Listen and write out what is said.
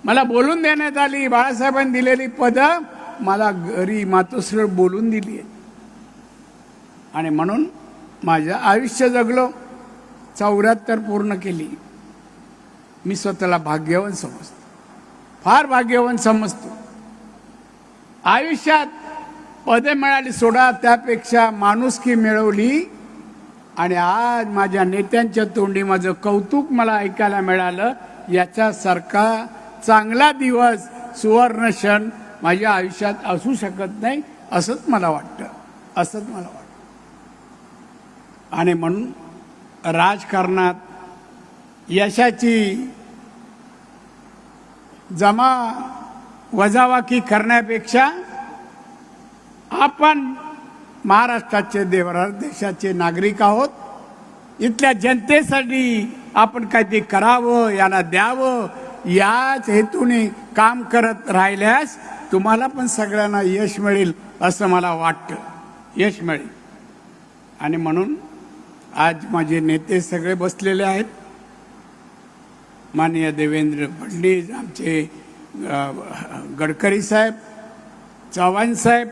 मला बोलून देण्यात आली, बाळासाहेबांनी दिलेली पद मला घरी मातोश्रीवर बोलून दिली आहे आणि म्हणून माझं आयुष्य जगलो, 74 पूर्ण केली. मी स्वतःला भाग्यवान समजतो, फार भाग्यवान समजतो. आयुष्यात पदे मिळाली सोडा, त्यापेक्षा माणुसकी मिळवली आणि आज माझ्या नेत्यांच्या तोंडी माझं कौतुक मला ऐकायला मिळालं. याच्यासारखा चांगला दिवस, सुवर्ण क्षण माझ्या आयुष्यात असू शकत नाही, असंच मला वाटतं, असंच मला वाटतं. आणि म्हणून राजकारणात यशाची जमा वजाबाकी करण्यापेक्षा आपण महाराष्ट्राचे देशाचे नागरिक आहोत. इथल्या जनतेसाठी आपण काहीतरी करावं, यांना द्यावं, याच हेतूने काम करत राहिल्यास तुम्हाला पण सगळ्यांना यश मिळेल असं मला वाटतं, यश मिळेल. आणि म्हणून आज माझे नेते सगळे बसलेले आहेत. माननीय देवेंद्र फडणवीस, आमचे गडकरी साहेब, चव्हाण साहेब,